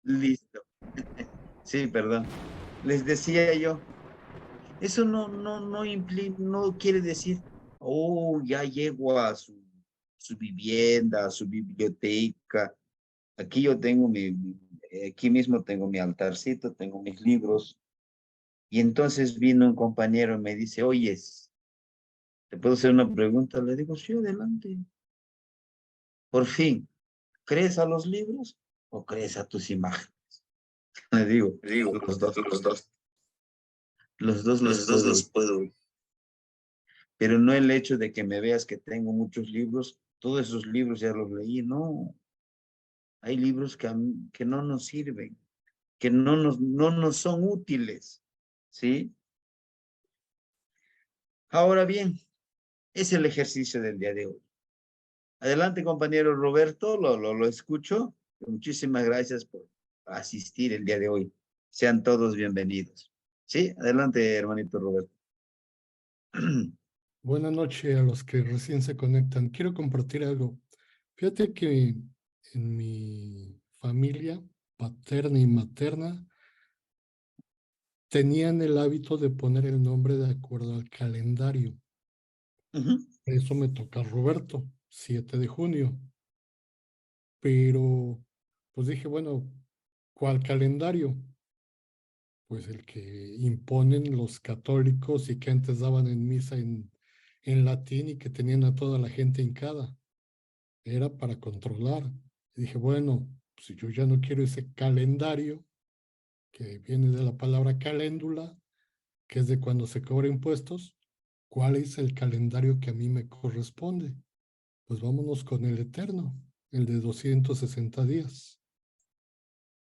Listo. Sí, perdón. Les decía yo, eso no quiere decir, oh, ya llego a su vivienda, a su biblioteca. Aquí yo tengo aquí mismo tengo mi altarcito, tengo mis libros. Y entonces vino un compañero y me dice, oyes, ¿te puedo hacer una pregunta? Le digo, sí, adelante. Por fin, ¿crees a los libros o crees a tus imágenes? Le digo, Digo, los dos, los dos, los dos los los dos puedo, los puedo. pero no el hecho de que me veas que tengo muchos libros, todos esos libros ya los leí, no. Hay libros que no nos sirven, que no nos son útiles, ¿sí? Ahora bien, es el ejercicio del día de hoy. Adelante, compañero Roberto, lo escucho. Muchísimas gracias por asistir el día de hoy. Sean todos bienvenidos. Sí, adelante, hermanito Roberto. Buenas noches a los que recién se conectan. Quiero compartir algo. Fíjate que en mi familia paterna y materna tenían el hábito de poner el nombre de acuerdo al calendario. Eso me toca Roberto, 7 de junio. Pero pues dije, bueno, ¿cuál calendario? Pues el que imponen los católicos y que antes daban en misa en latín y que tenían a toda la gente hincada. Era para controlar. Y dije, bueno, si yo ya no quiero ese calendario, que viene de la palabra caléndula, que es de cuando se cobra impuestos, ¿cuál es el calendario que a mí me corresponde? Pues vámonos con el eterno, el de 260 días.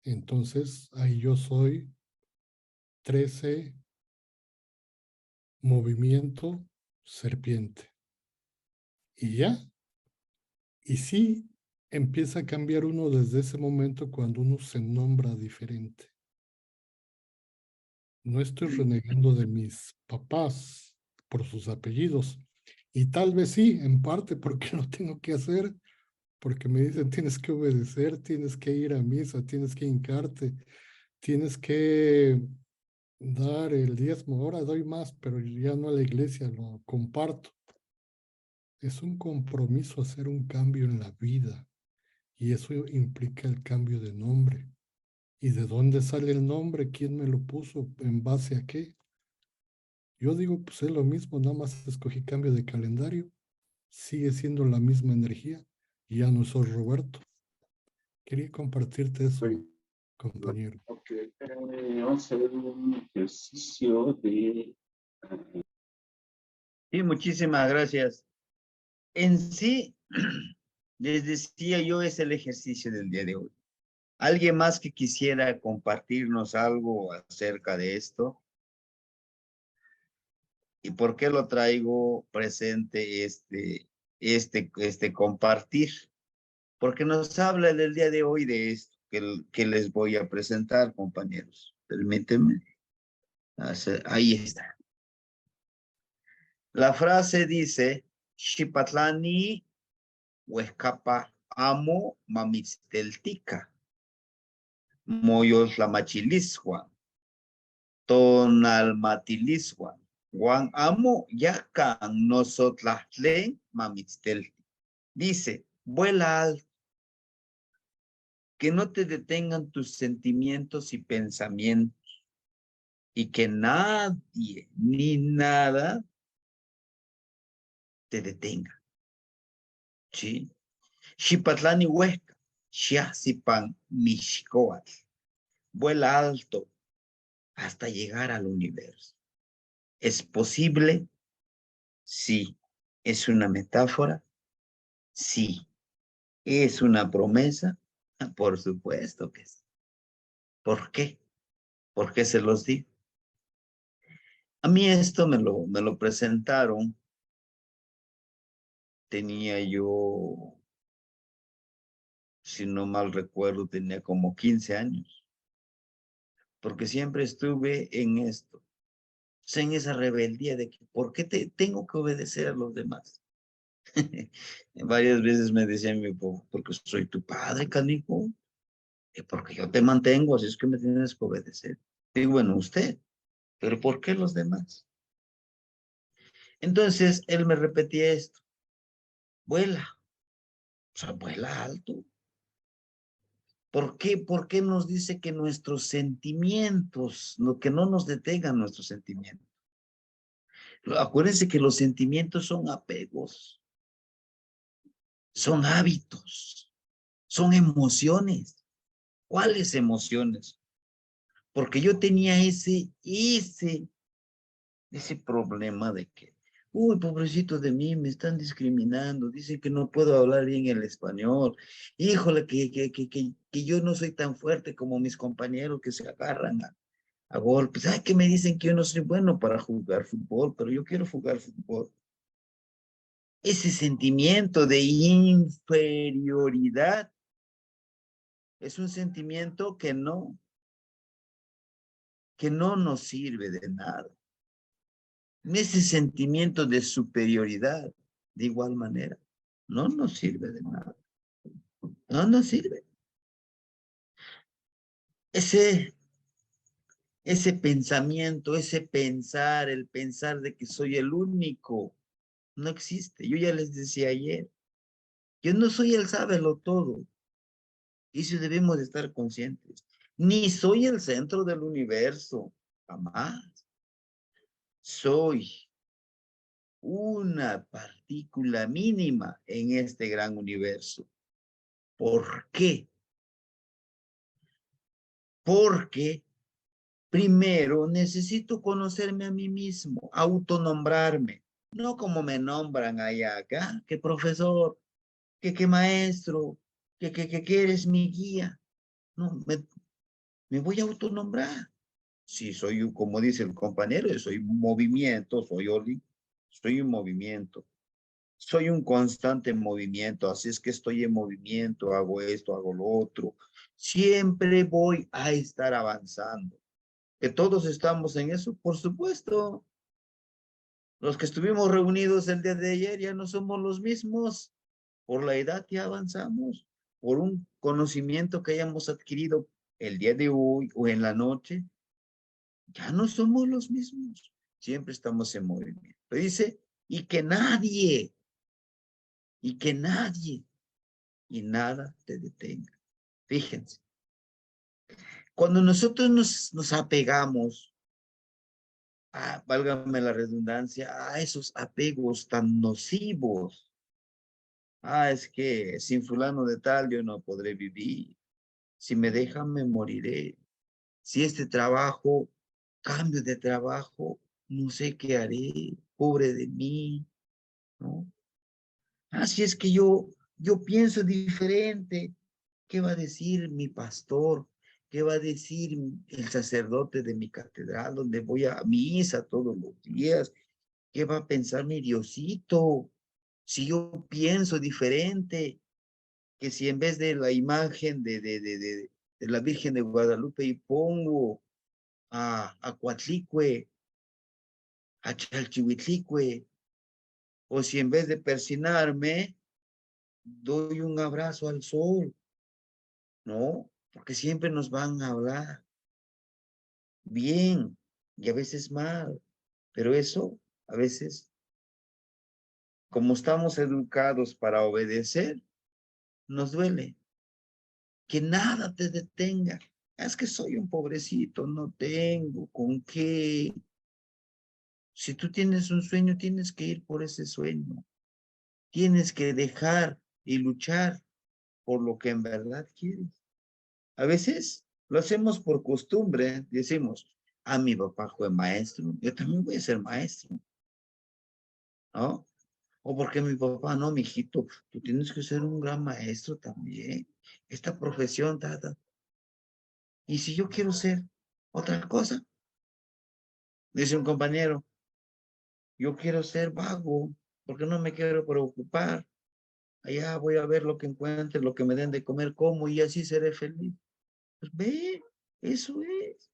Entonces, ahí yo soy 13 movimiento serpiente. Y ya. Y sí, empieza a cambiar uno desde ese momento cuando uno se nombra diferente. No estoy renegando de mis papás por sus apellidos. Y tal vez sí, en parte porque lo tengo que hacer, porque me dicen tienes que obedecer, tienes que ir a misa, tienes que hincarte, tienes que dar el diezmo. Ahora doy más, pero ya no a la iglesia, lo comparto. Es un compromiso hacer un cambio en la vida y eso implica el cambio de nombre. ¿Y de dónde sale el nombre? ¿Quién me lo puso? ¿En base a qué? Yo digo, pues es lo mismo, nada más escogí cambio de calendario, sigue siendo la misma energía y ya no soy Roberto. Quería compartirte eso, compañero. Ok, vamos a ver un ejercicio de... Sí, muchísimas gracias. En sí, les decía yo, es el ejercicio del día de hoy. ¿Alguien más que quisiera compartirnos algo acerca de esto? ¿Y por qué lo traigo presente este compartir? Porque nos habla del día de hoy de esto que les voy a presentar, compañeros. Permítanme. Ahí está. La frase dice, Shipatlani huescapa amo mamitzteltica, moyos la machilishuan, tonalmatilishuan, Juan amo yacan nosotlahtlen mamitztelti. Dice, vuela alto, que no te detengan tus sentimientos y pensamientos, y que nadie ni nada te detenga. ¿Sí? Xipatlani Huesca, Xiaxipan Mixcoatl. Vuela alto hasta llegar al universo. ¿Es posible? Sí. ¿Es una metáfora? Sí. ¿Es una promesa? Por supuesto que sí. ¿Por qué? ¿Por qué se los digo? A mí esto me lo presentaron. Tenía yo, si no mal recuerdo, tenía como 15 años. Porque siempre estuve en esto. En esa rebeldía de que, ¿por qué tengo que obedecer a los demás? Varias veces me decían, porque soy tu padre, canijo. Porque yo te mantengo, así es que me tienes que obedecer. Digo, bueno, usted, pero ¿por qué los demás? Entonces, él me repetía esto, vuela, o sea, vuela alto. ¿Por qué? ¿Por qué nos dice que nuestros sentimientos, que no nos detengan nuestros sentimientos? Acuérdense que los sentimientos son apegos, son hábitos, son emociones. ¿Cuáles emociones? Porque yo tenía ese problema de que, uy, pobrecito de mí, me están discriminando, dicen que no puedo hablar bien el español, híjole, que yo no soy tan fuerte como mis compañeros que se agarran a golpes. Ay, que me dicen que yo no soy bueno para jugar fútbol, pero yo quiero jugar fútbol. Ese sentimiento de inferioridad es un sentimiento que no nos sirve de nada. Ese sentimiento de superioridad, de igual manera, no nos sirve de nada. No nos sirve. Ese pensamiento, ese pensar, el pensar de que soy el único, no existe. Yo ya les decía ayer, yo no soy el sábelo todo. Y eso debemos de estar conscientes. Ni soy el centro del universo, jamás. Soy una partícula mínima en este gran universo. ¿Por qué? Porque primero necesito conocerme a mí mismo, autonombrarme, no como me nombran allá acá, que profesor, que maestro, que eres mi guía. No, me voy a autonombrar. Si soy, como dice el compañero, yo soy movimiento, soy Oli, soy un movimiento. Soy un constante movimiento, así es que estoy en movimiento, hago esto, hago lo otro. Siempre voy a estar avanzando. ¿Que todos estamos en eso? Por supuesto. Los que estuvimos reunidos el día de ayer ya no somos los mismos. Por la edad ya avanzamos. Por un conocimiento que hayamos adquirido el día de hoy o en la noche, ya no somos los mismos. Siempre estamos en movimiento. Dice, y que nadie y nada te detenga. Fíjense, cuando nosotros nos apegamos, válgame la redundancia, a esos apegos tan nocivos, es que sin fulano de tal yo no podré vivir, si me dejan me moriré, si este trabajo, cambio de trabajo, no sé qué haré, pobre de mí, ¿no? Si es que yo pienso diferente, ¿qué va a decir mi pastor? ¿Qué va a decir el sacerdote de mi catedral, donde voy a misa todos los días? ¿Qué va a pensar mi Diosito? Si yo pienso diferente, que si en vez de la imagen de la Virgen de Guadalupe y pongo a Coatlicue, a Chalchihuitlicue, o si en vez de persinarme, doy un abrazo al sol, ¿no? Porque siempre nos van a hablar bien y a veces mal, pero eso a veces, como estamos educados para obedecer, nos duele. Que nada te detenga. Es que soy un pobrecito, no tengo con qué. Si tú tienes un sueño, tienes que ir por ese sueño. Tienes que dejar y luchar por lo que en verdad quieres. A veces lo hacemos por costumbre, decimos, mi papá fue maestro, yo también voy a ser maestro, ¿no? O porque mi papá, no, mijito, tú tienes que ser un gran maestro también. Esta profesión, Y si yo quiero ser otra cosa, dice un compañero, yo quiero ser vago, porque no me quiero preocupar. Allá voy a ver lo que encuentre, lo que me den de comer, como, y así seré feliz. Pues ve, eso es.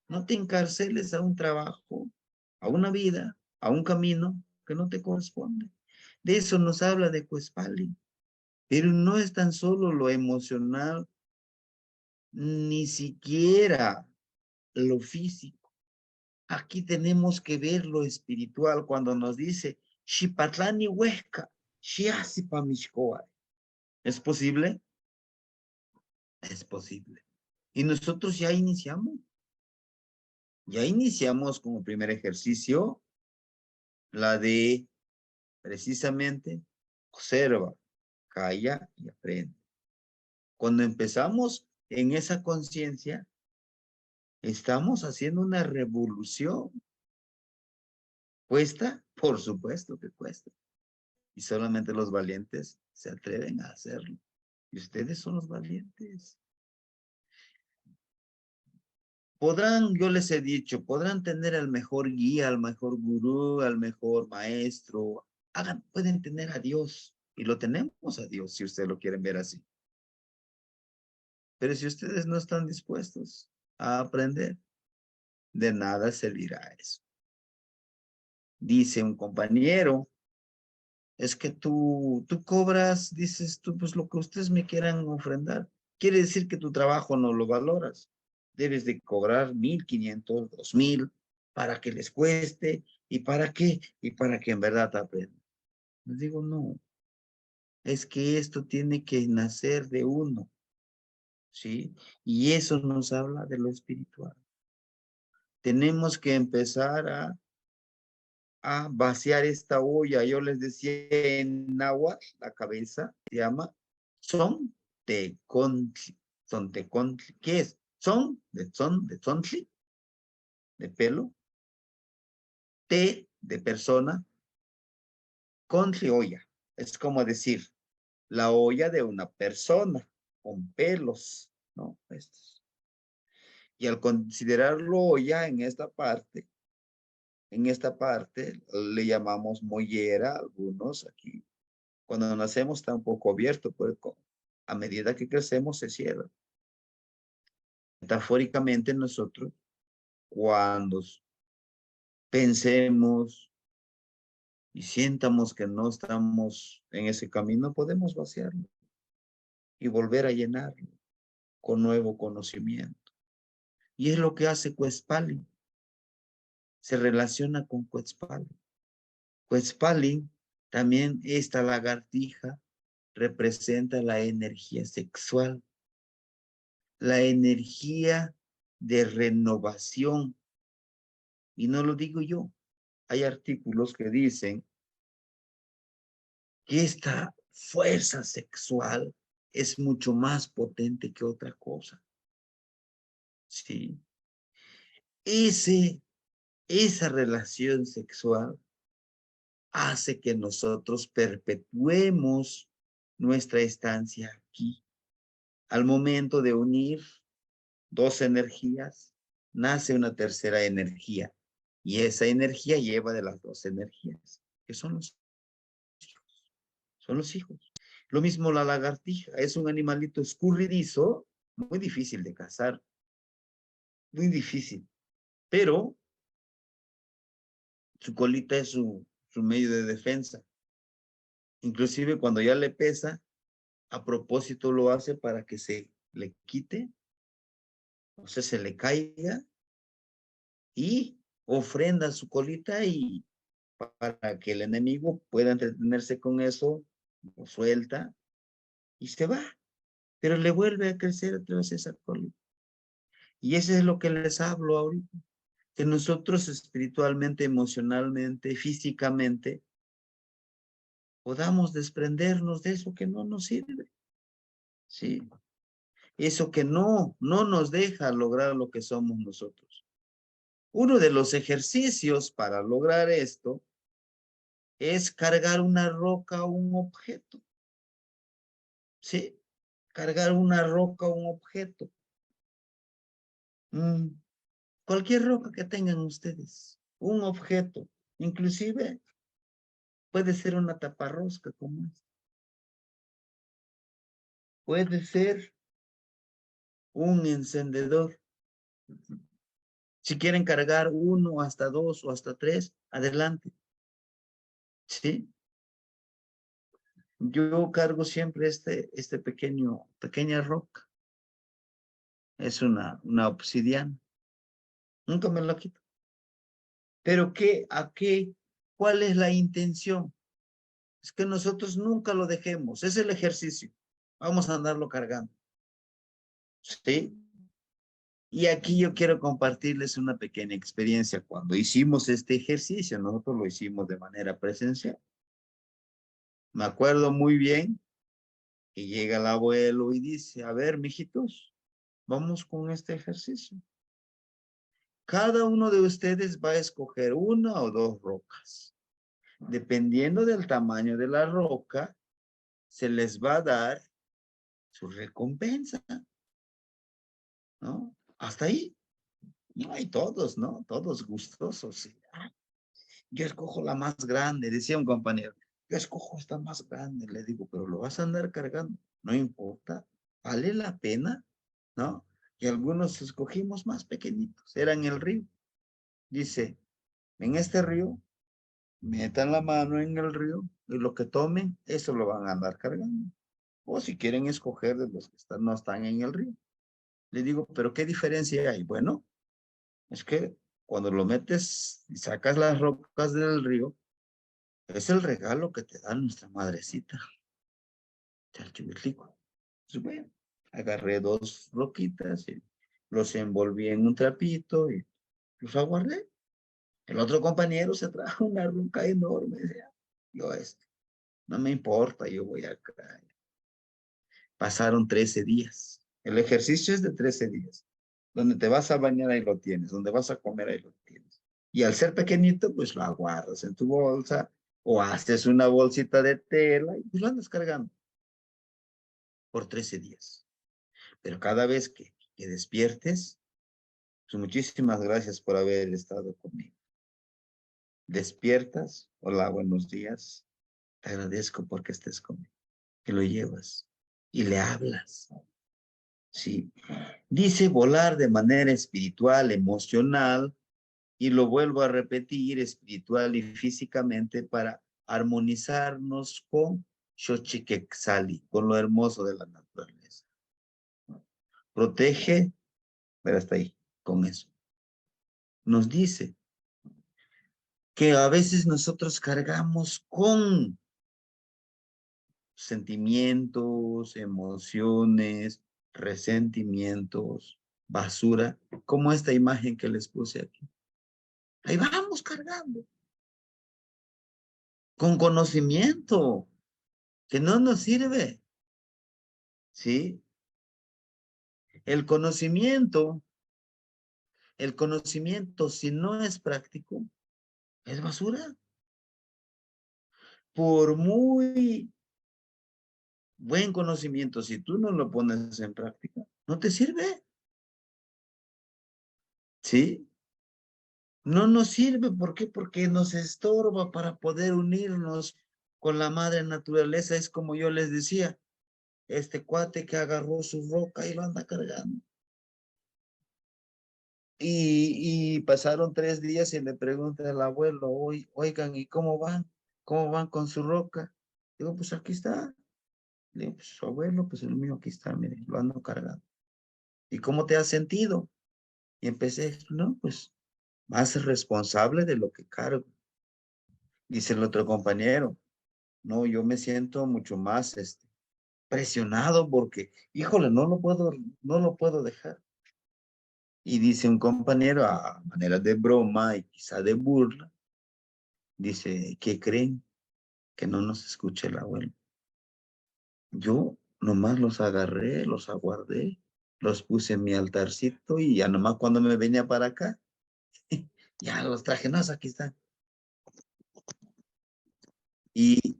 No te encarceles a un trabajo, a una vida, a un camino que no te corresponde. De eso nos habla de Cuespali. Pero no es tan solo lo emocional ni siquiera lo físico. Aquí tenemos que ver lo espiritual cuando nos dice, Xipatlani Huesca, Xiasipa Mixcoa. ¿Es posible? Es posible. Y nosotros ya iniciamos. Ya iniciamos como primer ejercicio la de precisamente observa, calla y aprende. Cuando empezamos en esa conciencia, estamos haciendo una revolución. ¿Cuesta? Por supuesto que cuesta. Y solamente los valientes se atreven a hacerlo. Y ustedes son los valientes. Podrán, yo les he dicho, podrán tener al mejor guía, al mejor gurú, al mejor maestro. Pueden tener a Dios. Y lo tenemos a Dios, si ustedes lo quieren ver así. Pero si ustedes no están dispuestos a aprender, de nada servirá eso. Dice un compañero, es que tú cobras, dices tú, pues lo que ustedes me quieran ofrendar. Quiere decir que tu trabajo no lo valoras. Debes de cobrar 1,500, 2,000 para que les cueste. ¿Y para qué? Y para que en verdad aprendan. Les digo, no. Es que esto tiene que nacer de uno. ¿Sí? Y eso nos habla de lo espiritual. Tenemos que empezar a vaciar esta olla. Yo les decía en náhuatl, la cabeza se llama son tecontli. Son tecontli. ¿Qué es? Son de tontli, de pelo, te de persona, contli olla. Es como decir, la olla de una persona con pelos, ¿no? Estos. Y al considerarlo olla en esta parte le llamamos mollera, algunos aquí. Cuando nacemos está un poco abierto, pues a medida que crecemos se cierra. Metafóricamente nosotros, cuando pensemos y sientamos que no estamos en ese camino, podemos vaciarlo y volver a llenarlo con nuevo conocimiento. Y es lo que hace Cuetzpali. Se relaciona con Cuetzpali. Cuetzpali, también esta lagartija, representa la energía sexual, la energía de renovación. Y no lo digo yo. Hay artículos que dicen que esta fuerza sexual es mucho más potente que otra cosa. Sí. Esa relación sexual hace que nosotros perpetuemos nuestra estancia aquí. Al momento de unir dos energías, nace una tercera energía. Y esa energía lleva de las dos energías, que son los hijos. Son los hijos. Lo mismo la lagartija, es un animalito escurridizo, muy difícil de cazar, muy difícil, pero su colita es su medio de defensa. Inclusive cuando ya le pesa, a propósito lo hace para que se le quite, o sea, se le caiga y ofrenda su colita y para que el enemigo pueda entretenerse con eso, lo suelta y se va, pero le vuelve a crecer otra vez esa colita. Y eso es lo que les hablo ahorita, que nosotros espiritualmente, emocionalmente, físicamente, podamos desprendernos de eso que no nos sirve, ¿sí? Eso que no nos deja lograr lo que somos nosotros. Uno de los ejercicios para lograr esto es cargar una roca o un objeto, ¿sí? Cargar una roca o un objeto. Cualquier roca que tengan ustedes, un objeto, inclusive puede ser una taparrosca como esta. Puede ser un encendedor. Si quieren cargar uno, hasta dos o hasta tres, adelante. ¿Sí? Yo cargo siempre pequeña roca. Es una obsidiana. Nunca me la quito. Pero ¿cuál es la intención? Es que nosotros nunca lo dejemos. Es el ejercicio. Vamos a andarlo cargando. ¿Sí? Y aquí yo quiero compartirles una pequeña experiencia. Cuando hicimos este ejercicio, nosotros lo hicimos de manera presencial. Me acuerdo muy bien que llega el abuelo y dice, a ver, mijitos, vamos con este ejercicio. Cada uno de ustedes va a escoger una o dos rocas. Dependiendo del tamaño de la roca, se les va a dar su recompensa, ¿no? Hasta ahí. No hay todos, ¿no? Todos gustosos. ¿Sí? Yo escojo la más grande, decía un compañero. Yo escojo esta más grande. Le digo, pero lo vas a andar cargando. No importa. Vale la pena, ¿no? Y algunos escogimos más pequeñitos. Era en el río. Dice, en este río, metan la mano en el río y lo que tomen, eso lo van a andar cargando. O si quieren escoger de los que no están en el río. Le digo, pero ¿qué diferencia hay? Bueno, es que cuando lo metes y sacas las rocas del río, es el regalo que te da nuestra madrecita. Chalchihuitlico. Entonces, bueno, agarré dos roquitas y los envolví en un trapito y los aguardé. El otro compañero se trajo una roca enorme. Decía, yo, no me importa, yo voy acá. Pasaron 13 días. El ejercicio es de 13 días. Donde te vas a bañar, ahí lo tienes. Donde vas a comer, ahí lo tienes. Y al ser pequeñito, pues lo aguardas en tu bolsa o haces una bolsita de tela y pues lo andas cargando por 13 días. Pero cada vez que despiertes, pues muchísimas gracias por haber estado conmigo. Despiertas, hola, buenos días. Te agradezco porque estés conmigo. Que lo llevas y le hablas. Sí. Dice volar de manera espiritual, emocional, y lo vuelvo a repetir, espiritual y físicamente para armonizarnos con Xochiquetzali, con lo hermoso de la naturaleza. Protege, pero hasta ahí, con eso. Nos dice que a veces nosotros cargamos con sentimientos, emociones, resentimientos, basura, como esta imagen que les puse aquí. Ahí vamos cargando. Con conocimiento, que no nos sirve. ¿Sí? El conocimiento, si no es práctico, es basura. Por muy buen conocimiento, si tú no lo pones en práctica, no te sirve. ¿Sí? No nos sirve, ¿por qué? Porque nos estorba para poder unirnos con la madre naturaleza. Es como yo les decía, este cuate que agarró su roca y lo anda cargando. Y pasaron 3 días y le pregunta al abuelo, oigan, ¿y cómo van? ¿Cómo van con su roca? Digo, pues aquí está. Le digo, pues su abuelo, pues el mío aquí está, mire, lo ando cargando. ¿Y cómo te has sentido? Y empecé, no, pues más responsable de lo que cargo. Dice el otro compañero, no, yo me siento mucho más presionado porque, híjole, no lo puedo dejar. Y dice un compañero a manera de broma y quizá de burla, dice, ¿qué creen? Que no nos escuche el abuelo. Yo nomás los agarré, los aguardé, los puse en mi altarcito y ya nomás cuando me venía para acá, ya los traje, no, aquí están. Y,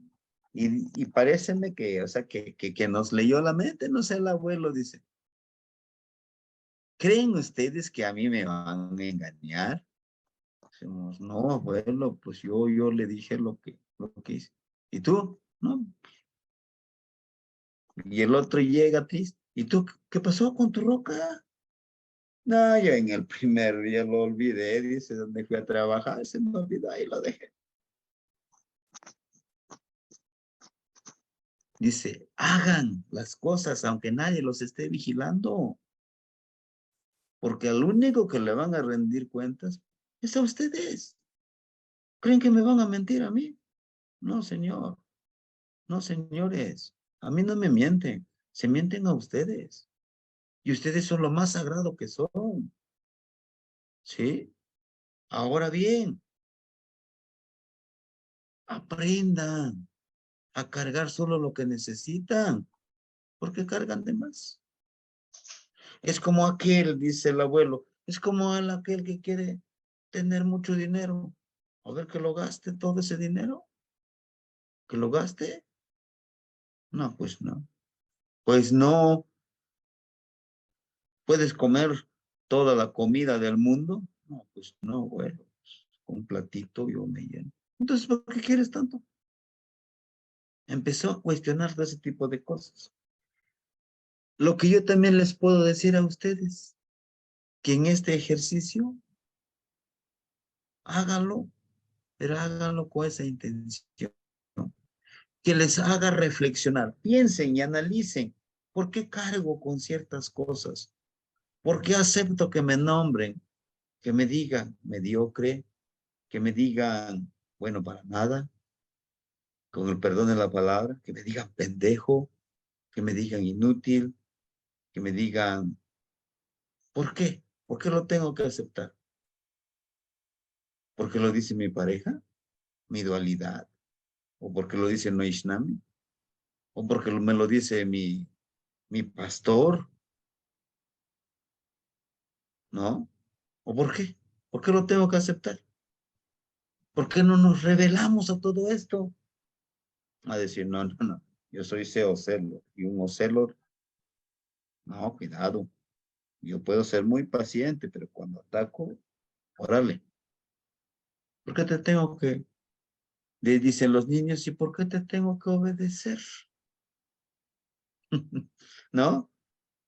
y paréceme que, o sea, que nos leyó la mente, no sé, el abuelo dice, ¿creen ustedes que a mí me van a engañar? Decimos, no, abuelo, pues yo le dije lo que hice. ¿Y tú? No. Y el otro llega triste. ¿Y tú qué pasó con tu roca? No, yo en el primer día lo olvidé, dice, donde fui a trabajar, se me olvidó y lo dejé. Dice, hagan las cosas aunque nadie los esté vigilando. Porque al único que le van a rendir cuentas es a ustedes. ¿Creen que me van a mentir a mí? No, señor. No, señores. A mí no me mienten. Se mienten a ustedes. Y ustedes son lo más sagrado que son. ¿Sí? Ahora bien, aprendan a cargar solo lo que necesitan, porque cargan de más. Es como aquel, dice el abuelo, es como aquel que quiere tener mucho dinero. A ver que lo gaste todo ese dinero. ¿Que lo gaste? No, pues no. Pues no. ¿Puedes comer toda la comida del mundo? No, pues no, bueno. Un platito yo me lleno. Entonces, ¿por qué quieres tanto? Empezó a cuestionar todo ese tipo de cosas. Lo que yo también les puedo decir a ustedes, que en este ejercicio, háganlo, pero háganlo con esa intención, ¿no? Que les haga reflexionar, piensen y analicen, ¿por qué cargo con ciertas cosas? ¿Por qué acepto que me nombren, que me digan mediocre, que me digan, bueno, para nada, con el perdón de la palabra, que me digan pendejo, que me digan inútil, que me digan, ¿por qué? ¿Por qué lo tengo que aceptar? ¿Porque lo dice mi pareja? ¿Mi dualidad? ¿O porque lo dice Noishnami? ¿O porque me lo dice mi pastor? ¿No? ¿O por qué? ¿Por qué lo tengo que aceptar? ¿Por qué no nos revelamos a todo esto? A decir, no, no, no, yo soy Ocelo y un Ocelo, no, cuidado, yo puedo ser muy paciente, pero cuando ataco, órale, ¿por qué te tengo que, le dicen los niños, ¿y por qué te tengo que obedecer? ¿No?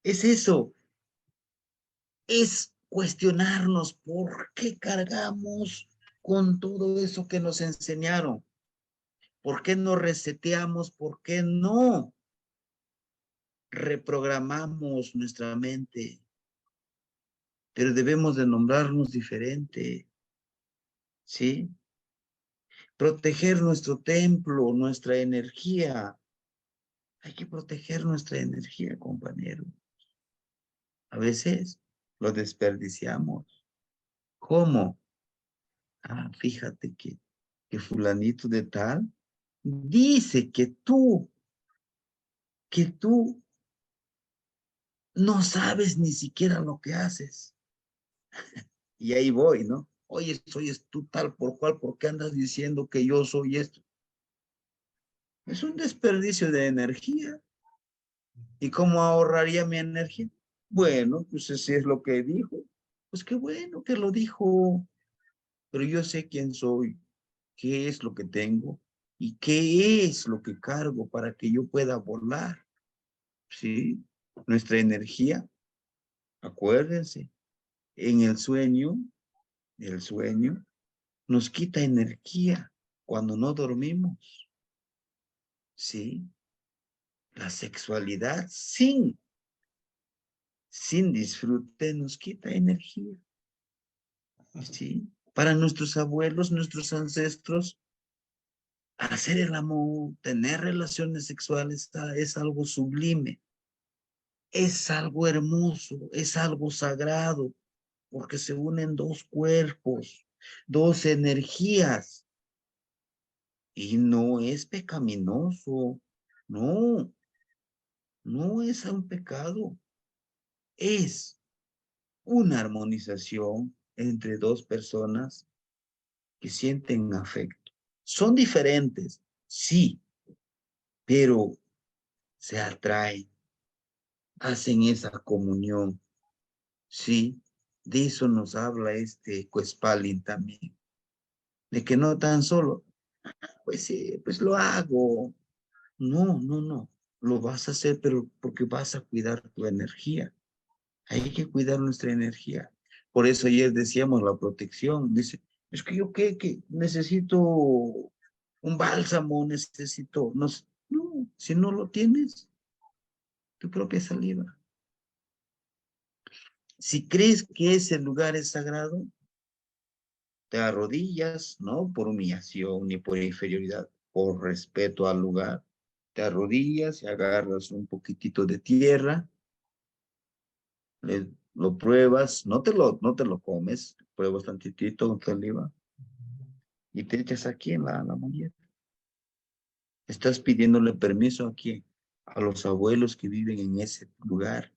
Es eso, es cuestionarnos por qué cargamos con todo eso que nos enseñaron. ¿Por qué no reseteamos? ¿Por qué no reprogramamos nuestra mente? Pero debemos de nombrarnos diferente, ¿sí? Proteger nuestro templo, nuestra energía. Hay que proteger nuestra energía, compañero. A veces lo desperdiciamos. ¿Cómo? Ah, fíjate que fulanito de tal dice que tú no sabes ni siquiera lo que haces. Y ahí voy, ¿no? Oye, soy tú tal por cual, ¿por qué andas diciendo que yo soy esto? Es un desperdicio de energía. ¿Y cómo ahorraría mi energía? Bueno, pues si es lo que dijo. Pues qué bueno que lo dijo. Pero yo sé quién soy, qué es lo que tengo y qué es lo que cargo para que yo pueda volar. ¿Sí? Nuestra energía, acuérdense, en el sueño nos quita energía cuando no dormimos. ¿Sí? La sexualidad sin disfrute nos quita energía. ¿Sí? Para nuestros abuelos, nuestros ancestros, hacer el amor, tener relaciones sexuales es algo sublime, es algo hermoso, es algo sagrado, porque se unen dos cuerpos, dos energías, y no es pecaminoso, no, no es un pecado, es una armonización entre dos personas que sienten afecto. Son diferentes, sí, pero se atraen, hacen esa comunión, sí. De eso nos habla este Cuespalin también, de que no tan solo, pues sí, pues lo hago. No, no, no, lo vas a hacer, pero porque vas a cuidar tu energía. Hay que cuidar nuestra energía. Por eso ayer decíamos la protección. Dice, es que yo qué, que necesito un bálsamo, necesito, no, no, si no lo tienes, tu propia saliva. Si crees que ese lugar es sagrado, te arrodillas, no por humillación ni por inferioridad, por respeto al lugar. Te arrodillas y agarras un poquitito de tierra, lo pruebas, no te lo comes, pruebas tantitito con saliva y te echas aquí en la mollera. Estás pidiéndole permiso aquí a los abuelos que viven en ese lugar,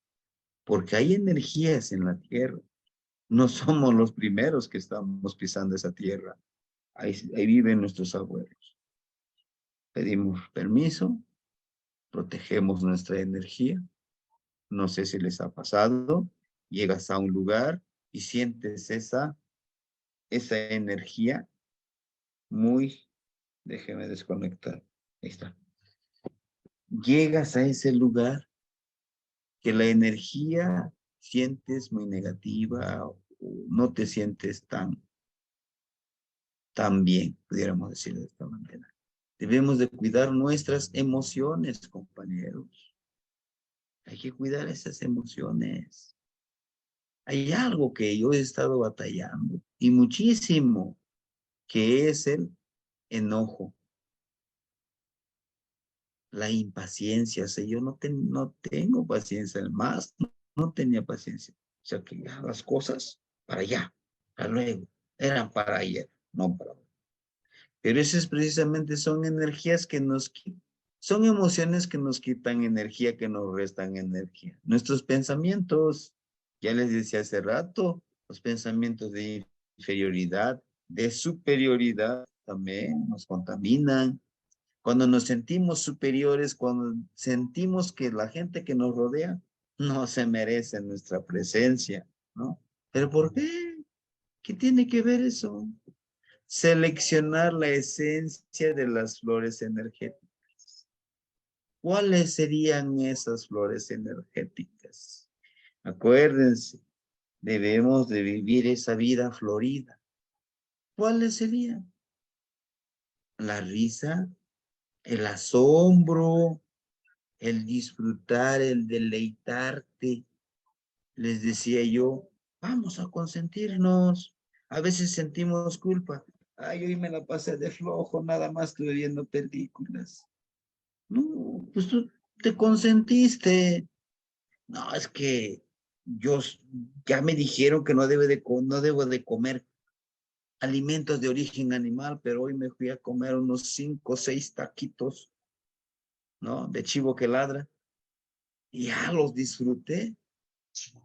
porque hay energías en la tierra. No somos los primeros que estamos pisando esa tierra. Ahí viven nuestros abuelos. Pedimos permiso, protegemos nuestra energía. No sé si les ha pasado. Llegas a un lugar y sientes esa energía muy... Déjeme desconectar. Ahí está. Llegas a ese lugar que la energía sientes muy negativa o no te sientes tan bien, pudiéramos decirlo de esta manera. Debemos de cuidar nuestras emociones, compañeros. Hay que cuidar esas emociones. Hay algo que yo he estado batallando y muchísimo, que es el enojo, la impaciencia. O sea, yo no tengo paciencia, más no tenía paciencia. O sea, que ya las cosas para allá, para luego, eran para ayer, no para hoy. Pero esas precisamente son energías que son emociones que nos quitan energía, que nos restan energía. Nuestros pensamientos, ya les decía hace rato, los pensamientos de inferioridad, de superioridad también nos contaminan. Cuando nos sentimos superiores, cuando sentimos que la gente que nos rodea no se merece nuestra presencia, ¿no? ¿Pero por qué? ¿Qué tiene que ver eso? Seleccionar la esencia de las flores energéticas. ¿Cuáles serían esas flores energéticas? Acuérdense, debemos de vivir esa vida florida. ¿Cuáles serían? La risa, el asombro, el disfrutar, el deleitarte. Les decía yo, vamos a consentirnos. A veces sentimos culpa. Ay, hoy me la pasé de flojo, nada más estuve viendo películas. No, pues tú te consentiste. No, es que yo ya me dijeron que no debo de comer alimentos de origen animal, pero hoy me fui a comer unos 5 o 6 taquitos, ¿no? De chivo que ladra. Y ya los disfruté.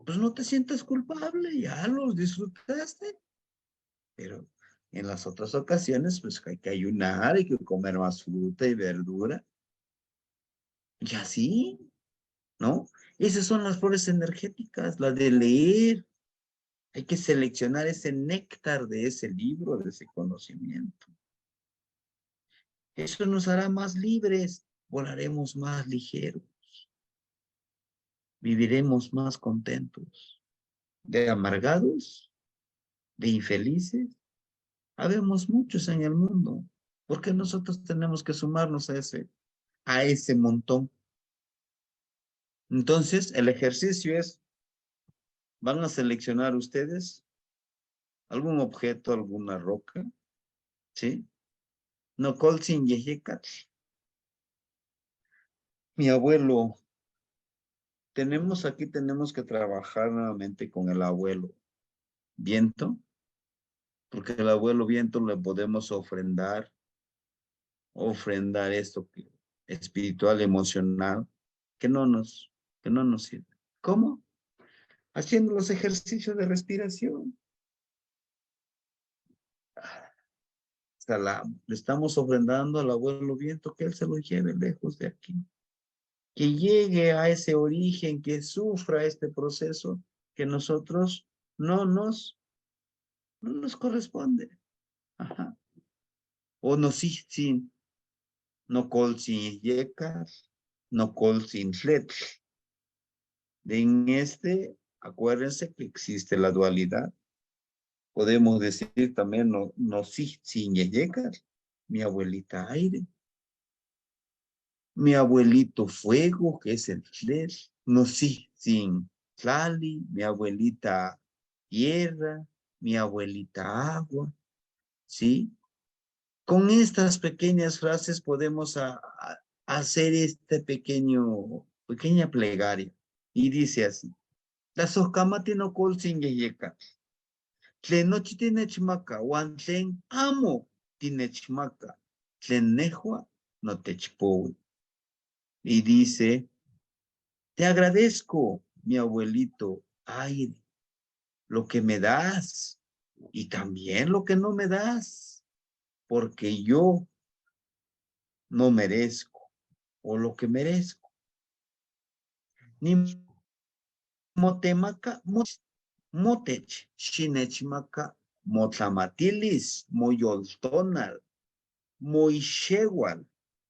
Pues no te sientas culpable, ya los disfrutaste. Pero en las otras ocasiones, pues hay que ayunar, hay que comer más fruta y verdura. Y así, ¿no? Esas son las flores energéticas, las de leer. Hay que seleccionar ese néctar de ese libro, de ese conocimiento. Eso nos hará más libres, volaremos más ligeros, viviremos más contentos. De amargados, de infelices, habemos muchos en el mundo. ¿Por qué nosotros tenemos que sumarnos a ese montón? Entonces, el ejercicio es, van a seleccionar ustedes algún objeto, alguna roca, ¿sí? No colsin yejecat. Mi abuelo, tenemos que trabajar nuevamente con el abuelo viento, porque el abuelo viento le podemos ofrendar esto que, espiritual, emocional, que no nos sirve. ¿Cómo? Haciendo los ejercicios de respiración. Le estamos ofrendando al abuelo viento que él se lo lleve lejos de aquí. Que llegue a ese origen, que sufra este proceso que nosotros no nos corresponde. Ajá. O no sin, no col sin yecas, no col sin flet. En acuérdense que existe la dualidad. Podemos decir también no sin yecas. Mi abuelita aire, mi abuelito fuego, que es el flesh, no sin Tlali, mi abuelita tierra, mi abuelita agua, ¿sí? Con estas pequeñas frases podemos hacer pequeña plegaria. Y dice así, la soskamati no kol sin yeyeka, tlen nochi tinechmaka, wan tlen amo tinechmaka, tlen nehua no techpowi. Y dice, te agradezco, mi abuelito aire, lo que me das y también lo que no me das, porque yo no merezco o lo que merezco. Ni motemaka, motech, shinechmaka, motlamatilis, moyoltonal, moixewal,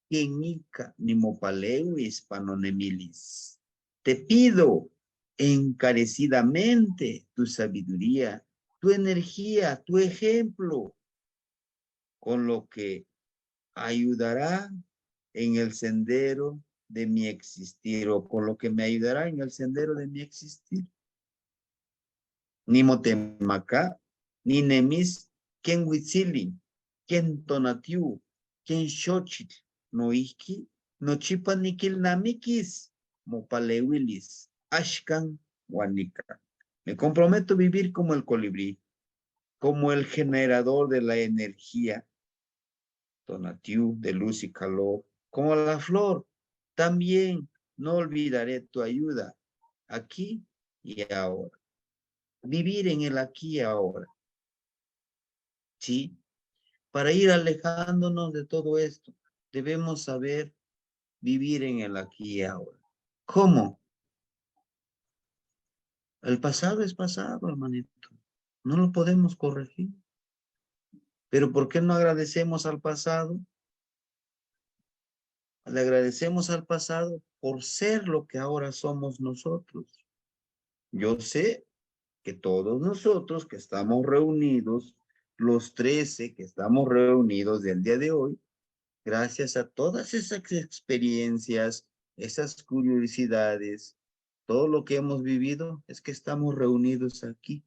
quenica, ni mopalewis, panonemilis. Te pido encarecidamente tu sabiduría, tu energía, tu ejemplo, con lo que ayudará en el sendero de mi existir o con lo que me ayudará en el sendero de mi existir. Ni motemaca, ni nemis, ken huitzili, ken tonatiu, ken xochitl, no iski, no chipa nikil namikis, mopalewilis, ashkan, huanica. Me comprometo a vivir como el colibrí, como el generador de la energía, Tonatiu, de luz y calor, como la flor. También no olvidaré tu ayuda aquí y ahora. Vivir en el aquí y ahora. ¿Sí? Para ir alejándonos de todo esto, debemos saber vivir en el aquí y ahora. ¿Cómo? El pasado es pasado, hermanito. No lo podemos corregir. Pero ¿por qué no agradecemos al pasado? Le agradecemos al pasado por ser lo que ahora somos nosotros. Yo sé que todos nosotros que estamos reunidos, los 13 que estamos reunidos del día de hoy, gracias a todas esas experiencias, esas curiosidades, todo lo que hemos vivido, es que estamos reunidos aquí.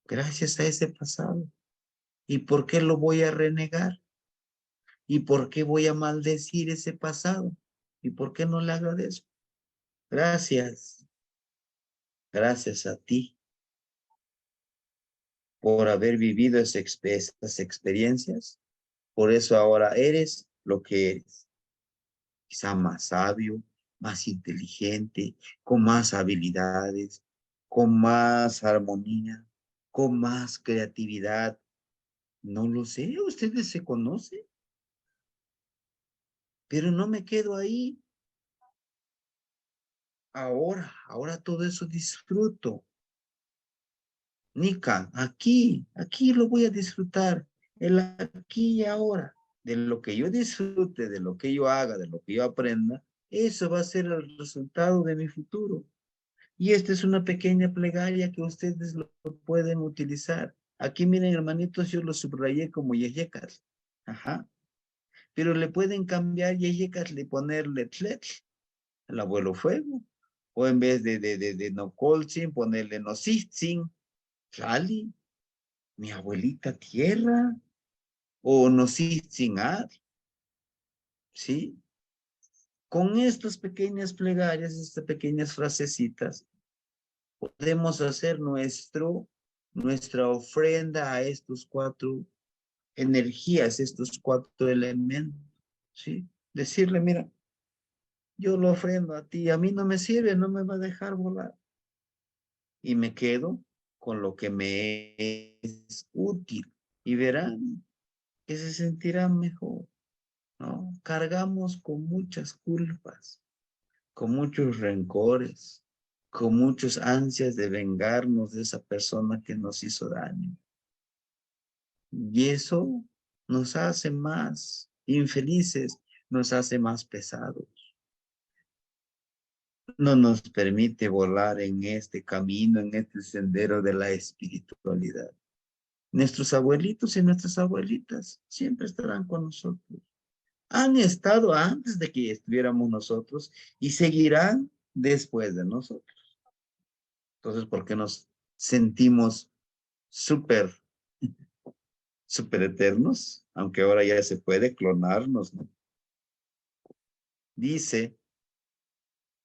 Gracias a ese pasado. ¿Y por qué lo voy a renegar? ¿Y por qué voy a maldecir ese pasado? ¿Y por qué no le agradezco? Gracias. Gracias a ti por haber vivido esas experiencias. Por eso ahora eres lo que eres. Quizá más sabio, más inteligente, con más habilidades, con más armonía, con más creatividad. No lo sé, ustedes se conocen, pero no me quedo ahí. Ahora todo eso disfruto. Nika, aquí lo voy a disfrutar, el aquí y ahora. De lo que yo disfrute, de lo que yo haga, de lo que yo aprenda, eso va a ser el resultado de mi futuro. Y esta es una pequeña plegaria que ustedes lo pueden utilizar. Aquí miren, hermanitos, yo lo subrayé como yeyecas. Ajá. Pero le pueden cambiar yeyecas, le ponerle tletl, el abuelo fuego. O en vez de no colchin, ponerle no sitzin, tlali, mi abuelita tierra, o no sitzin ad, ¿sí? Con estas pequeñas plegarias, estas pequeñas frasecitas, podemos hacer nuestra ofrenda a estos 4 energías, estos 4 elementos, ¿sí? Decirle, mira, yo lo ofrendo a ti, a mí no me sirve, no me va a dejar volar. Y me quedo con lo que me es útil. Y verán que se sentirán mejor, ¿no? Cargamos con muchas culpas, con muchos rencores, con muchas ansias de vengarnos de esa persona que nos hizo daño. Y eso nos hace más infelices, nos hace más pesados. No nos permite volar en este camino, en este sendero de la espiritualidad. Nuestros abuelitos y nuestras abuelitas siempre estarán con nosotros. Han estado antes de que estuviéramos nosotros y seguirán después de nosotros. Entonces, ¿por qué nos sentimos súper eternos? Aunque ahora ya se puede clonarnos, ¿no? Dice,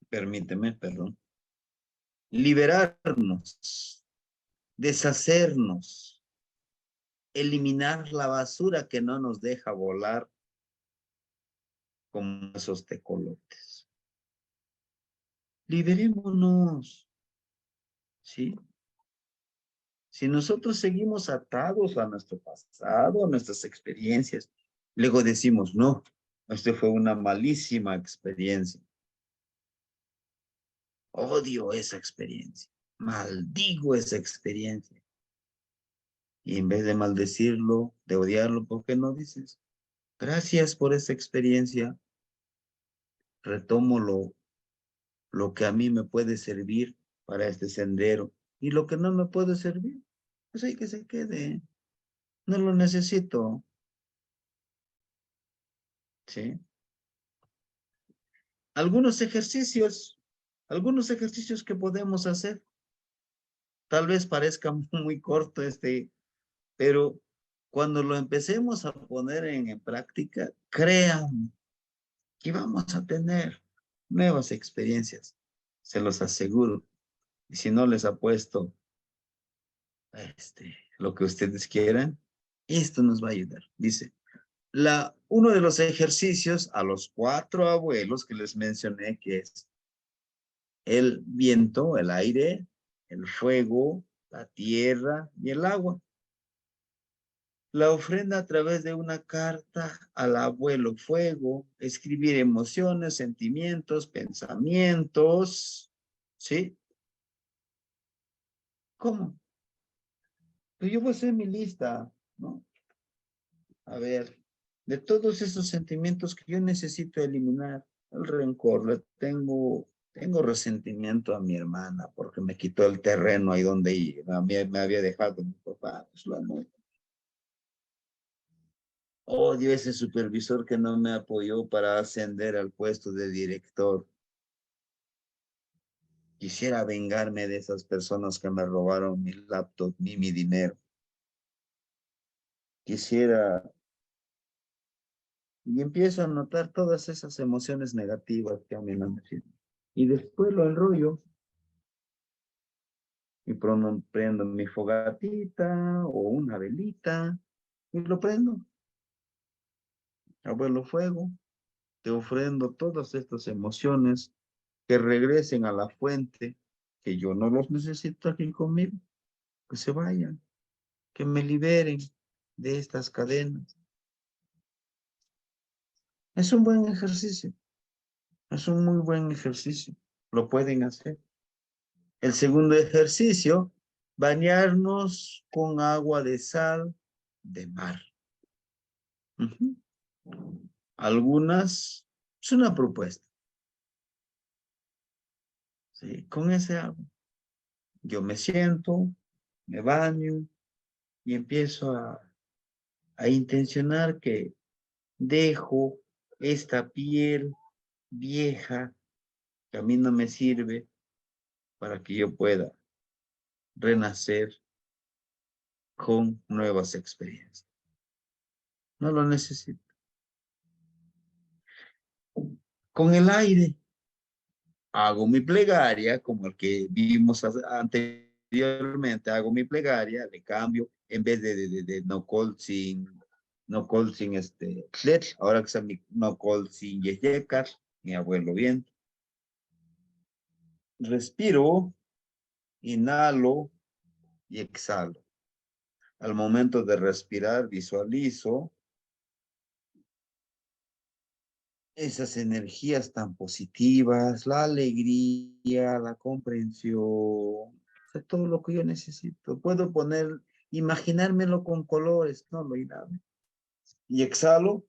permíteme, perdón, liberarnos, deshacernos, eliminar la basura que no nos deja volar como esos tecolotes. Liberémonos, ¿sí? Si nosotros seguimos atados a nuestro pasado, a nuestras experiencias, luego decimos, no, esto fue una malísima experiencia. Odio esa experiencia, maldigo esa experiencia. Y en vez de maldecirlo, de odiarlo, ¿por qué no dices? Gracias por esa experiencia, retomo lo que a mí me puede servir para este sendero. Y lo que no me puede servir, pues hay que se quede. No lo necesito. ¿Sí? Algunos ejercicios que podemos hacer. Tal vez parezca muy corto pero cuando lo empecemos a poner en práctica, créanme que vamos a tener nuevas experiencias. Se los aseguro. Y si no les apuesto lo que ustedes quieran, esto nos va a ayudar. Dice, uno de los ejercicios a los 4 abuelos que les mencioné, que es el viento, el aire, el fuego, la tierra y el agua. La ofrenda a través de una carta al abuelo fuego, escribir emociones, sentimientos, pensamientos, ¿sí? ¿Cómo? Pues yo voy a hacer mi lista, ¿no? A ver, de todos esos sentimientos que yo necesito eliminar, el rencor, tengo resentimiento a mi hermana porque me quitó el terreno ahí donde me había dejado mi papá, pues lo amo. Odio ese supervisor que no me apoyó para ascender al puesto de director. Quisiera vengarme de esas personas que me robaron mi laptop ni mi dinero. Quisiera... Y empiezo a notar todas esas emociones negativas que a mí no me sirven. Y después lo enrollo y prendo mi fogatita o una velita y lo prendo. Abuelo fuego, te ofrendo todas estas emociones que regresen a la fuente, que yo no los necesito aquí conmigo, que se vayan, que me liberen de estas cadenas. Es un buen ejercicio, es un muy buen ejercicio, lo pueden hacer. El segundo ejercicio, bañarnos con agua de sal de mar. Algunas, es una propuesta. ¿Sí? Con ese agua. Yo me siento, me baño y empiezo a intencionar que dejo esta piel vieja que a mí no me sirve para que yo pueda renacer con nuevas experiencias. No lo necesito. Con el aire hago mi plegaria, como el que vimos anteriormente, hago mi plegaria, le cambio, en vez de no colzin, ahora que sea no colzin yeyekar, mi abuelo bien. Respiro, inhalo y exhalo. Al momento de respirar, visualizo esas energías tan positivas, la alegría, la comprensión, todo lo que yo necesito. Puedo imaginármelo con colores, no lo inhalo. Y exhalo,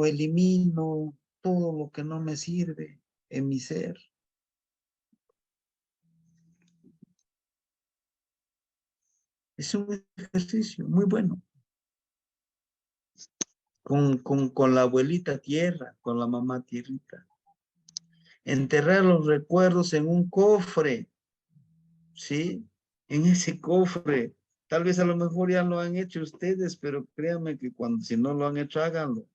elimino todo lo que no me sirve en mi ser. Es un ejercicio muy bueno. Con la abuelita tierra, con la mamá tierrita. Enterrar los recuerdos en un cofre, ¿sí? En ese cofre. Tal vez a lo mejor ya lo han hecho ustedes, pero créanme que cuando si no lo han hecho, háganlo.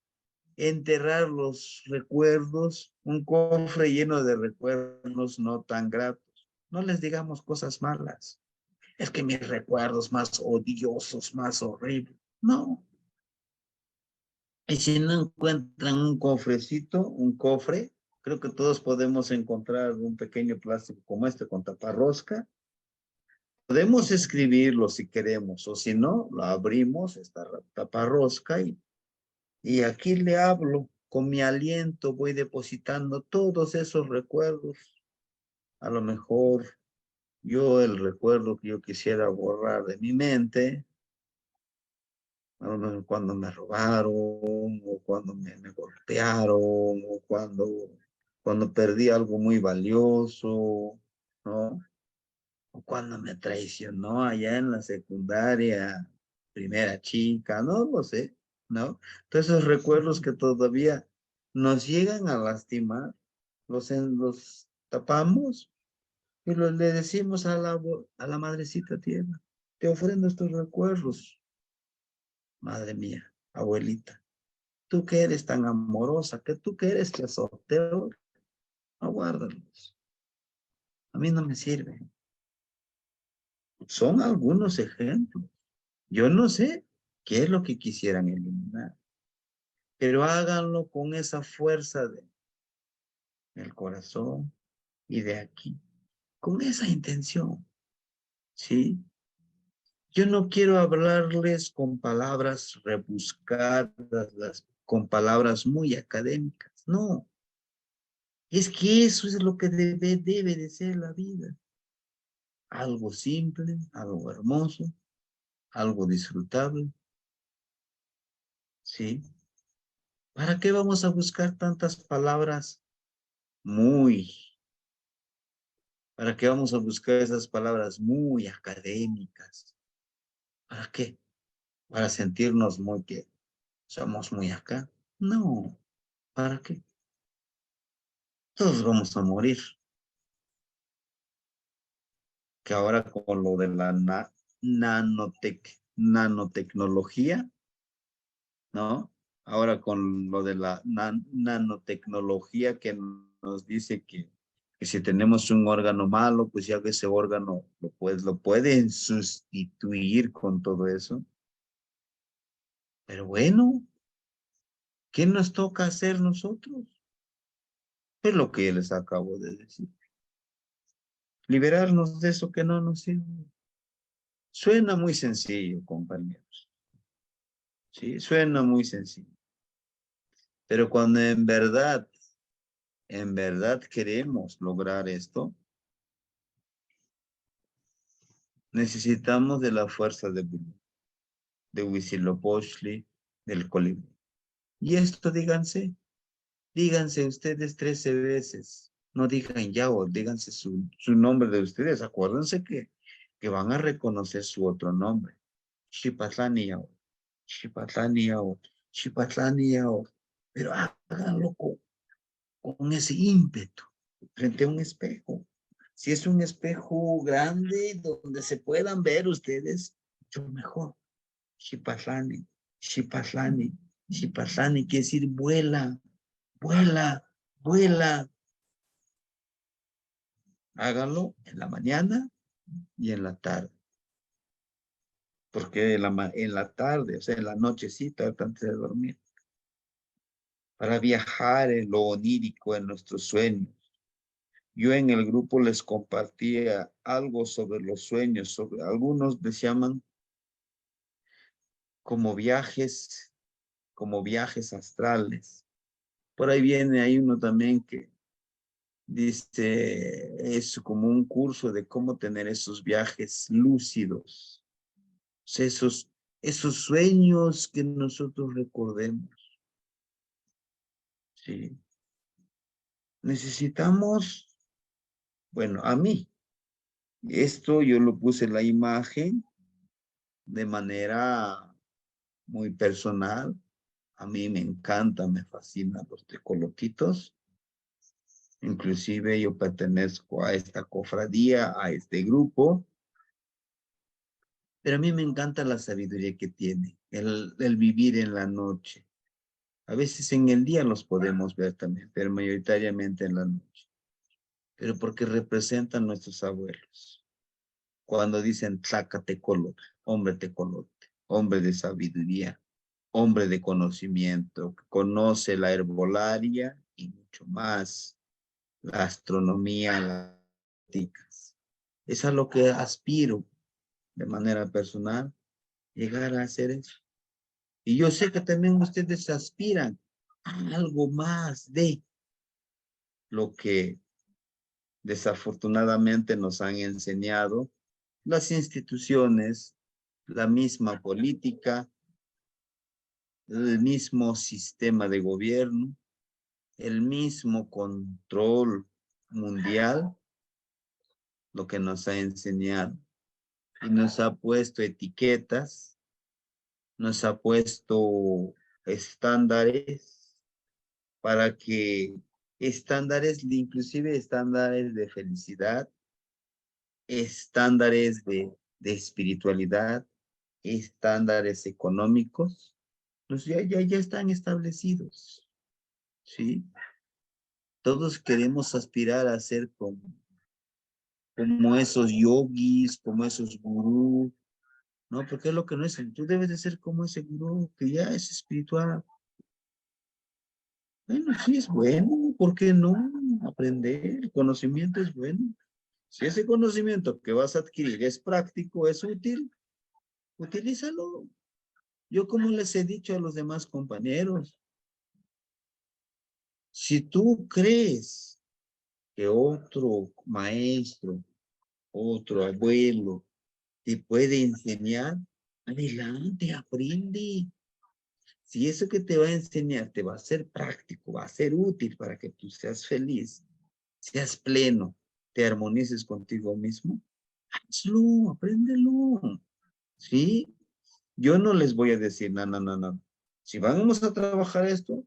Enterrar los recuerdos, un cofre lleno de recuerdos no tan gratos. No les digamos cosas malas. Es que mis recuerdos más odiosos, más horribles. No. Y si no encuentran un cofrecito, un cofre, creo que todos podemos encontrar un pequeño plástico como este con taparrosca. Podemos escribirlo si queremos, o si no, lo abrimos, esta taparrosca, y aquí le hablo. Con mi aliento voy depositando todos esos recuerdos. A lo mejor el recuerdo que yo quisiera borrar de mi mente, a lo mejor cuando me robaron, o cuando me golpearon, o cuando perdí algo muy valioso, ¿no? O cuando me traicionó allá en la secundaria, primera chica, no lo sé, ¿no? Todos esos recuerdos que todavía nos llegan a lastimar, los tapamos y le decimos a la madrecita tierra, te ofrendo estos recuerdos, madre mía, abuelita, tú que eres tan amorosa, que tú que eres que soltero, aguárdalos, a mí no me sirve. Son algunos ejemplos. Yo no sé qué es lo que quisieran eliminar, pero háganlo con esa fuerza del corazón y de aquí, con esa intención, ¿sí? Yo no quiero hablarles con palabras rebuscadas, con palabras muy académicas, no. Es que eso es lo que debe de ser la vida. Algo simple, algo hermoso, algo disfrutable, ¿sí? ¿Para qué vamos a buscar tantas palabras muy? ¿Para qué vamos a buscar esas palabras muy académicas? ¿Para qué? ¿Para sentirnos muy que somos muy acá? No, ¿para qué? Todos vamos a morir. Que ahora con lo de la nanotecnología, ¿no? Ahora con lo de la nanotecnología que nos dice que si tenemos un órgano malo, pues ya que ese órgano lo pueden sustituir con todo eso. Pero bueno, ¿qué nos toca hacer nosotros? Es lo que les acabo de decir. Liberarnos de eso que no nos sirve. Suena muy sencillo, compañeros. Sí, suena muy sencillo. Pero cuando en verdad queremos lograr esto, necesitamos de la fuerza de Huitzilopochtli, del colibrí. Y esto díganse ustedes 13 veces. No digan ya o díganse su nombre de ustedes. Acuérdense que van a reconocer su otro nombre. Xipatlán Yao, Xipatlán Yao, Xipatlán Yao. Pero háganlo con ese ímpetu frente a un espejo. Si es un espejo grande donde se puedan ver ustedes, mucho mejor. Xipatlani, Xipatlani, Xipatlani, quiere decir vuela, vuela, vuela. Háganlo en la mañana y en la tarde. Porque en la tarde, o sea, en la nochecita, antes de dormir. Para viajar en lo onírico, en nuestros sueños. Yo en el grupo les compartía algo sobre los sueños, algunos les llaman como viajes astrales. Por ahí viene, hay uno también que dice, es como un curso de cómo tener esos viajes lúcidos, o sea, esos sueños que nosotros recordemos, ¿sí? Necesitamos, bueno, a mí, esto yo lo puse en la imagen de manera muy personal. A mí me encanta, me fascina los tecolotitos. Inclusive yo pertenezco a esta cofradía, a este grupo, pero a mí me encanta la sabiduría que tiene, el vivir en la noche. A veces en el día los podemos ver también, pero mayoritariamente en la noche. Pero porque representan nuestros abuelos. Cuando dicen tlacatecolotl, hombre tecolote, hombre de sabiduría, hombre de conocimiento, que conoce la herbolaria y mucho más, la astronomía, las matemáticas. Es a lo que aspiro de manera personal, llegar a hacer eso. Y yo sé que también ustedes aspiran a algo más de lo que desafortunadamente nos han enseñado las instituciones, la misma política, el mismo sistema de gobierno, el mismo control mundial, lo que nos ha enseñado y nos ha puesto etiquetas, nos ha puesto estándares para que estándares, inclusive estándares de felicidad, estándares de espiritualidad, estándares económicos, pues ya están establecidos, ¿sí? Todos queremos aspirar a ser como esos yogis, como esos gurús, ¿no? Porque es lo que no es. Tú debes de ser como ese gurú que ya es espiritual. Bueno, sí es bueno, ¿por qué no? Aprender, el conocimiento es bueno. Si ese conocimiento que vas a adquirir es práctico, es útil, utilízalo. Yo como les he dicho a los demás compañeros, si tú crees que otro maestro, otro abuelo te puede enseñar, adelante, aprende. Si eso que te va a enseñar te va a ser práctico, va a ser útil para que tú seas feliz, seas pleno, te armonices contigo mismo, hazlo, apréndelo. ¿Sí? Yo no les voy a decir, no, no, no, no. Si vamos a trabajar esto,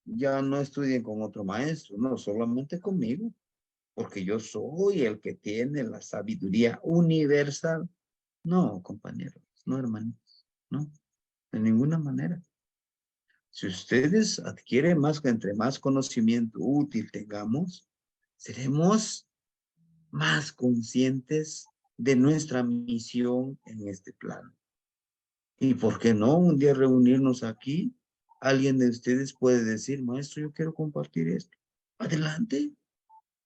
ya no estudien con otro maestro, no, solamente conmigo, porque yo soy el que tiene la sabiduría universal. No, compañeros, no, hermanos, no, de ninguna manera. Si ustedes adquieren más, entre más conocimiento útil tengamos, seremos más conscientes de nuestra misión en este plano. ¿Y por qué no un día reunirnos aquí? Alguien de ustedes puede decir, maestro, yo quiero compartir esto. Adelante,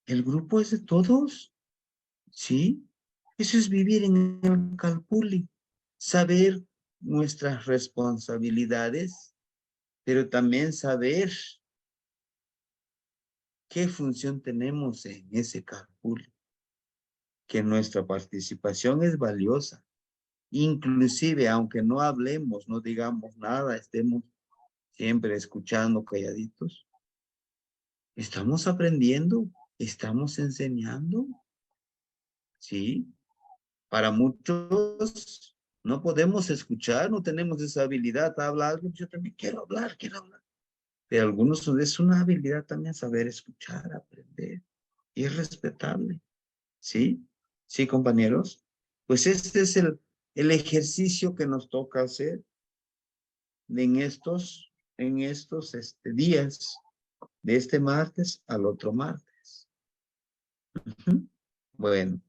el grupo es de todos, ¿sí? Eso es vivir en el calpuli, saber nuestras responsabilidades, pero también saber qué función tenemos en ese calpuli, que nuestra participación es valiosa. Inclusive, aunque no hablemos, no digamos nada, estemos siempre escuchando calladitos, estamos aprendiendo, estamos enseñando, ¿sí? Para muchos no podemos escuchar, no tenemos esa habilidad, habla algo, yo también quiero hablar, quiero hablar. Pero algunos es una habilidad también saber escuchar, aprender, y es respetable, ¿sí? Sí, compañeros. Pues este es el ejercicio que nos toca hacer en estos días, de este martes al otro martes. Ujú. Bueno,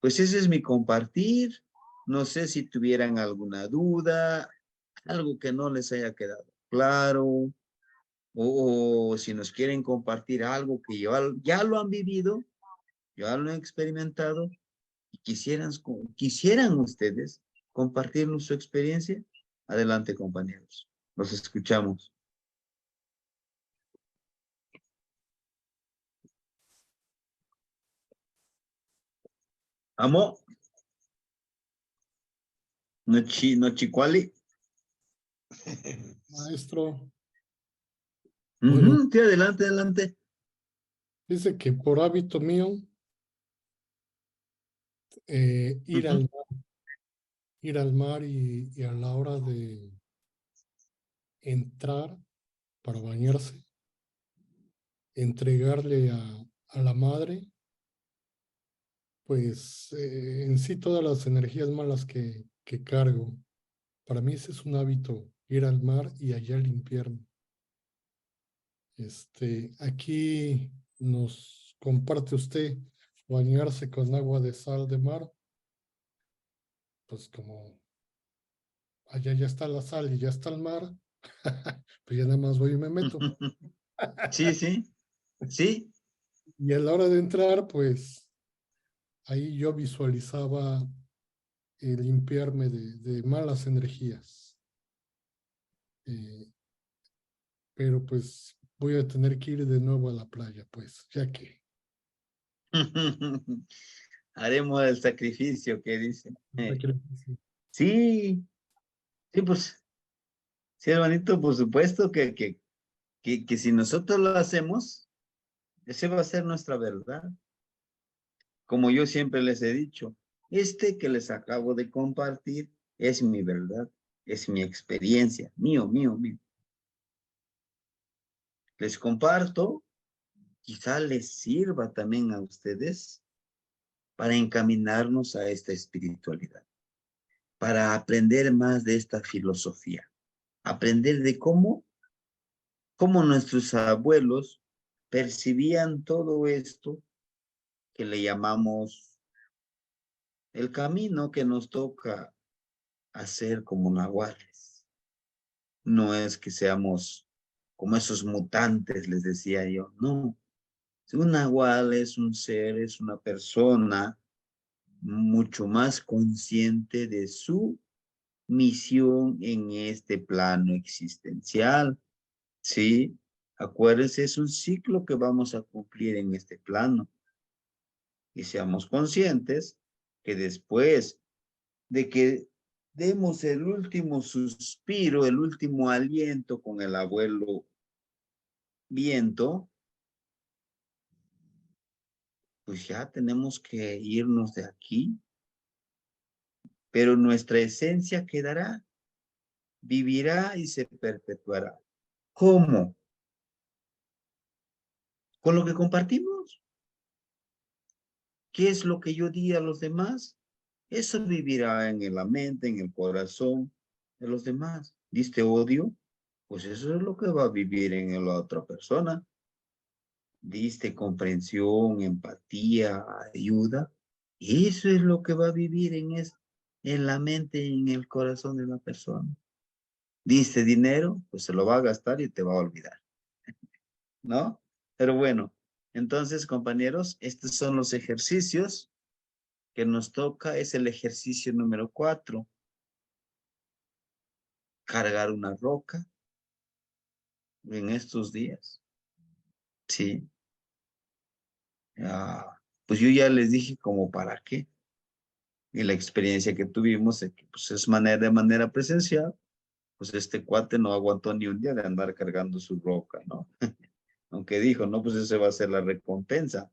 pues ese es mi compartir. No sé si tuvieran alguna duda, algo que no les haya quedado claro, o si nos quieren compartir algo que ya lo han vivido, ya lo han experimentado y quisieran ustedes compartirnos su experiencia. Adelante, compañeros. Los escuchamos. Amo, no chicuali. Maestro, bueno, Sí, adelante, adelante. dice que por hábito mío, ir Ujú. al mar y a la hora de entrar para bañarse, entregarle a la madre, pues en sí todas las energías malas que cargo. Para mí ese es un hábito, ir al mar y allá limpiarme. Aquí nos comparte usted bañarse con agua de sal de mar, pues como allá ya está la sal y ya está el mar, pues ya nada más voy y me meto. Sí, sí, sí. Y a la hora de entrar, pues ahí yo visualizaba limpiarme de malas energías. Pero pues voy a tener que ir de nuevo a la playa, pues, ya que. Haremos el sacrificio que dice. Sacrificio. Sí, sí, pues, sí, hermanito, por supuesto que si nosotros lo hacemos, ese va a ser nuestra verdad. Como yo siempre les he dicho, que les acabo de compartir es mi verdad, es mi experiencia, mío, mío, mío. Les comparto, quizá les sirva también a ustedes para encaminarnos a esta espiritualidad, para aprender más de esta filosofía, aprender de cómo nuestros abuelos percibían todo esto que le llamamos el camino que nos toca hacer como nahuales. No es que seamos como esos mutantes, les decía yo, no. Un nahual es un ser, es una persona mucho más consciente de su misión en este plano existencial, ¿sí? Acuérdense, es un ciclo que vamos a cumplir en este plano. Y seamos conscientes que después de que demos el último suspiro, el último aliento con el abuelo viento, pues ya tenemos que irnos de aquí, pero nuestra esencia quedará, vivirá y se perpetuará. ¿Cómo? Con lo que compartimos. ¿Qué es lo que yo di a los demás? Eso vivirá en la mente, en el corazón de los demás. ¿Diste odio? Pues eso es lo que va a vivir en la otra persona. ¿Diste comprensión, empatía, ayuda? Eso es lo que va a vivir en la mente, en el corazón de la persona. ¿Diste dinero? Pues se lo va a gastar y te va a olvidar, ¿no? Pero bueno, entonces, compañeros, estos son los ejercicios que nos toca. Es el ejercicio número 4. Cargar una roca en estos días. Sí. Pues yo ya les dije como para qué. Y la experiencia que tuvimos de que pues es de manera presencial, pues este cuate no aguantó ni un día de andar cargando su roca, ¿no? Aunque dijo, no, pues esa va a ser la recompensa.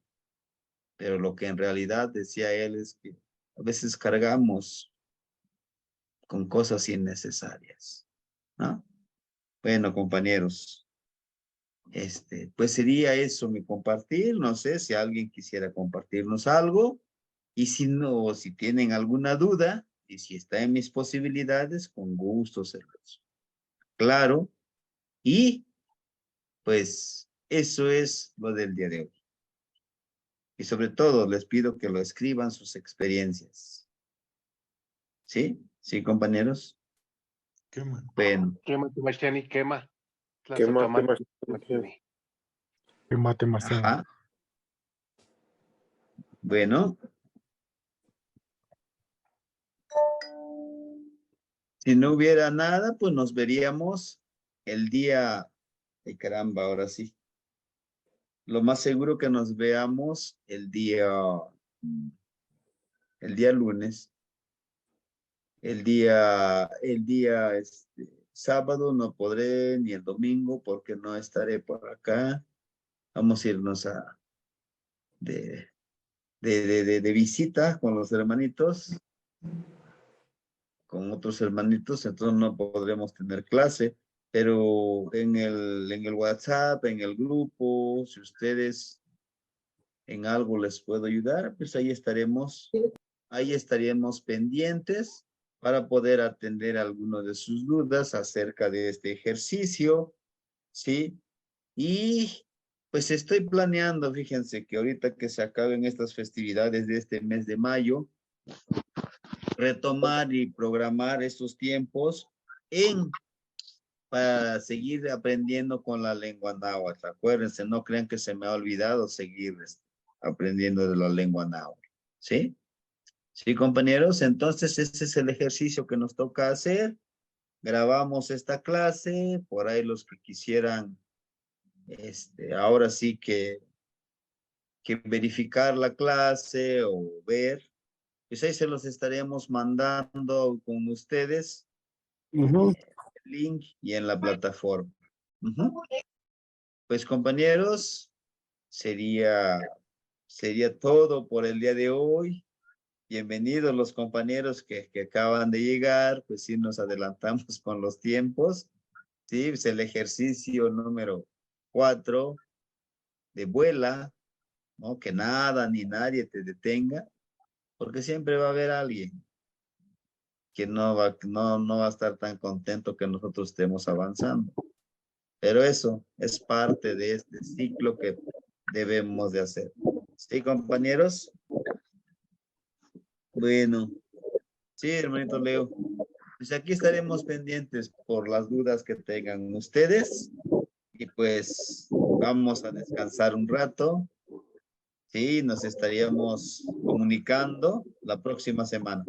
Pero lo que en realidad decía él es que a veces cargamos con cosas innecesarias, ¿no? Bueno, compañeros, pues sería eso mi compartir. No sé si alguien quisiera compartirnos algo. Y si no, si tienen alguna duda, y si está en mis posibilidades, con gusto se los claro. Y pues eso es lo del día de hoy. Y sobre todo les pido que lo escriban sus experiencias. ¿Sí? ¿Sí, compañeros? Quema. Bueno. Quema, Machani, quema. Quema, quema. Mate más. Ajá. Bueno. Si no hubiera nada, pues nos veríamos el día, ay caramba, ahora sí. Lo más seguro que nos veamos el día lunes. El día sábado no podré, ni el domingo, porque no estaré por acá. Vamos a irnos de visita con los hermanitos, con otros hermanitos, entonces no podremos tener clase. Pero en el WhatsApp, en el grupo, si ustedes en algo les puedo ayudar, pues ahí estaríamos pendientes para poder atender algunas de sus dudas acerca de este ejercicio, ¿sí? Y pues estoy planeando, fíjense que ahorita que se acaben estas festividades de este mes de mayo, retomar y programar estos tiempos para seguir aprendiendo con la lengua náhuatl. Acuérdense, no crean que se me ha olvidado seguir aprendiendo de la lengua náhuatl, ¿sí? Sí, compañeros, entonces ese es el ejercicio que nos toca hacer. Grabamos esta clase, por ahí los que quisieran, ahora sí que verificar la clase o ver, pues ahí se los estaremos mandando con ustedes, el link y en la plataforma. Pues compañeros, sería todo por el día de hoy. Bienvenidos los compañeros que acaban de llegar, pues sí nos adelantamos con los tiempos. Sí, es el ejercicio número 4 de vuela, ¿no? Que nada ni nadie te detenga, porque siempre va a haber alguien que no va a estar tan contento que nosotros estemos avanzando. Pero eso es parte de este ciclo que debemos de hacer. ¿Sí, compañeros? Bueno, sí, hermanito Leo. Pues aquí estaremos pendientes por las dudas que tengan ustedes. Y pues vamos a descansar un rato. Sí, nos estaríamos comunicando la próxima semana.